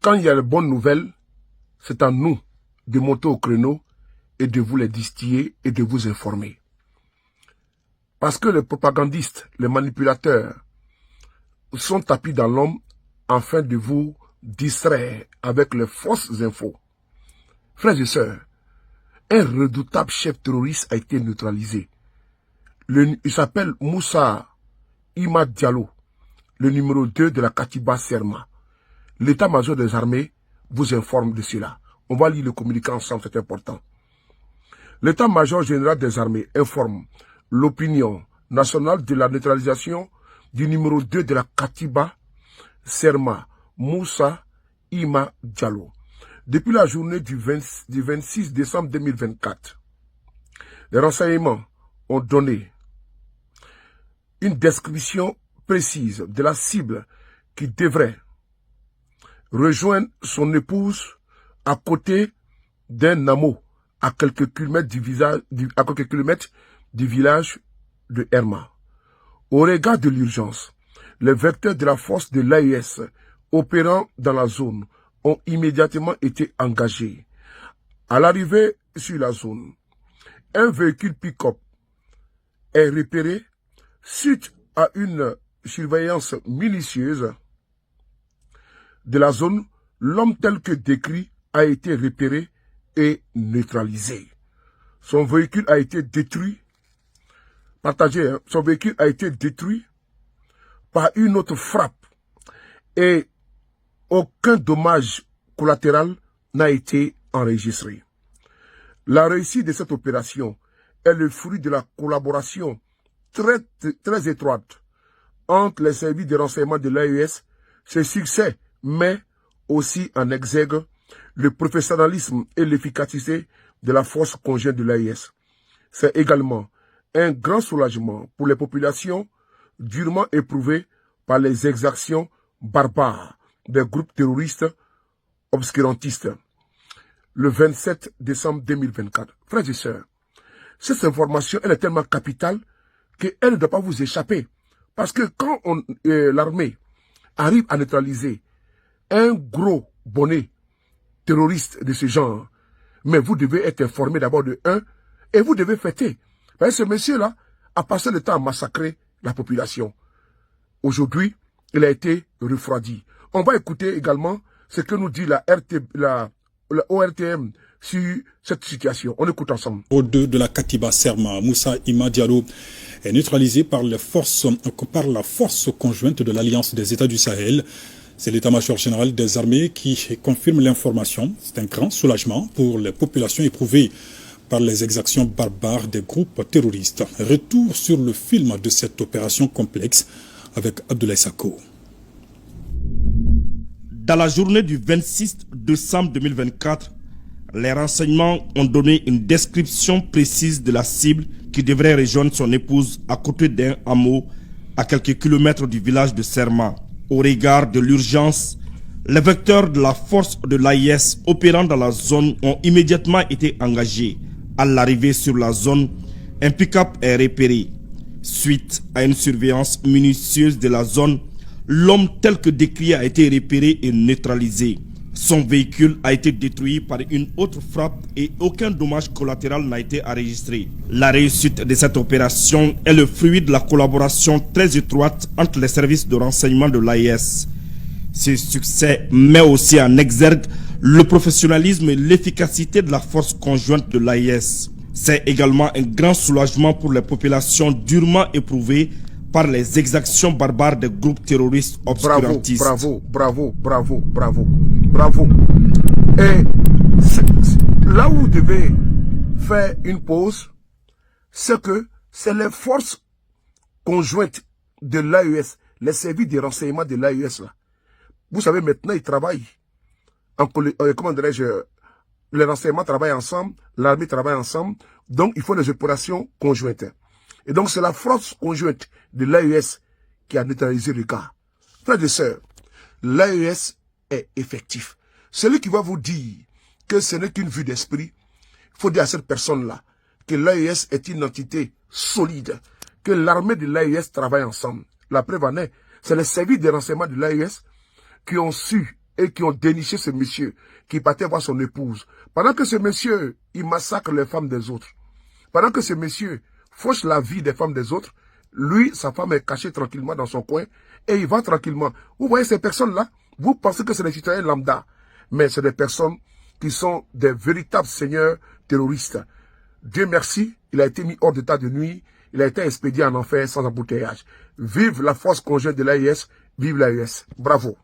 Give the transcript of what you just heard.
quand il y a de bonnes nouvelles, c'est à nous de monter au créneau et de vous les distiller et de vous informer. Parce que les propagandistes, les manipulateurs sont tapis dans l'ombre afin de vous distraire avec les fausses infos. Frères et sœurs, un redoutable chef terroriste a été neutralisé. Il s'appelle Moussa Imad Diallo, le numéro 2 de la Katiba Serma. L'état-major des armées vous informe de cela. On va lire le communiqué ensemble, c'est important. L'état-major général des armées informe l'opinion nationale de la neutralisation du numéro 2 de la Katiba Serma, Moussa Ima Diallo. Depuis la journée du 26 décembre 2024, les renseignements ont donné une description précise de la cible qui devrait rejoindre son épouse à côté d'un hameau à quelques kilomètres du village de Herma. Au regard de l'urgence, les vecteurs de la force de l'AES opérant dans la zone ont immédiatement été engagés. À l'arrivée sur la zone, un véhicule pick-up est repéré suite à une surveillance minutieuse de la zone. L'homme tel que décrit a été repéré et neutralisé. Son véhicule a été détruit. Son véhicule a été détruit par une autre frappe et aucun dommage collatéral n'a été enregistré. La réussite de cette opération est le fruit de la collaboration très étroite entre les services de renseignement de l'AES. Ce succès met aussi en exergue le professionnalisme et l'efficacité de la force conjointe de l'AES. C'est également un grand soulagement pour les populations durement éprouvées par les exactions barbares des groupes terroristes obscurantistes. Le 27 décembre 2024. Frères et sœurs, cette information, elle est tellement capitale qu'elle ne doit pas vous échapper. Parce que quand l'armée arrive à neutraliser un gros bonnet terroriste de ce genre, mais vous devez être informé d'abord de un, et vous devez fêter. Parce que ce monsieur-là a passé le temps à massacrer la population. Aujourd'hui, il a été refroidi. On va écouter également ce que nous dit la ORTM sur cette situation. On écoute ensemble. Au 2 de la Katiba Serma, Moussa Ima Diallo est neutralisé par la force conjointe de l'Alliance des États du Sahel. C'est l'état-major général des armées qui confirme l'information. C'est un grand soulagement pour les populations éprouvées par les exactions barbares des groupes terroristes. Retour sur le film de cette opération complexe avec Abdoulaye Sako. Dans la journée du 26 décembre 2024, les renseignements ont donné une description précise de la cible qui devrait rejoindre son épouse à côté d'un hameau à quelques kilomètres du village de Serma. Au regard de l'urgence, les vecteurs de la force de l'AIS opérant dans la zone ont immédiatement été engagés. À l'arrivée sur la zone, un pick-up est repéré. Suite à une surveillance minutieuse de la zone, l'homme tel que décrit a été repéré et neutralisé. Son véhicule a été détruit par une autre frappe et aucun dommage collatéral n'a été enregistré. La réussite de cette opération est le fruit de la collaboration très étroite entre les services de renseignement de l'AIS. Ce succès met aussi en exergue le professionnalisme et l'efficacité de la force conjointe de l'AIS. C'est également un grand soulagement pour les populations durement éprouvées par les exactions barbares des groupes terroristes obscurantistes. Bravo. Et là où vous devez faire une pause, c'est que c'est les forces conjointes de l'AES, les services de renseignement de l'AES là. Vous savez, maintenant, ils travaillent. Comment dirais-je, les renseignements travaillent ensemble, l'armée travaille ensemble, donc il faut des opérations conjointes. Et donc c'est la force conjointe de l'AES qui a neutralisé le cas. Frères et sœurs, l'AES est effectif. Celui qui va vous dire que ce n'est qu'une vue d'esprit, il faut dire à cette personne-là que l'AES est une entité solide, que l'armée de l'AES travaille ensemble. La preuve en est, c'est les services de renseignement de l'AES qui ont su et qui ont déniché ce monsieur qui partait voir son épouse. Pendant que ce monsieur, il massacre les femmes des autres. Pendant que ce monsieur fauche la vie des femmes des autres, lui, sa femme est cachée tranquillement dans son coin et il va tranquillement. Vous voyez ces personnes-là, vous pensez que c'est des citoyens lambda, mais c'est des personnes qui sont des véritables seigneurs terroristes. Dieu merci, il a été mis hors d'état de nuit, il a été expédié en enfer sans embouteillage. Vive la force conjointe de l'AIS, vive l'AIS. Bravo.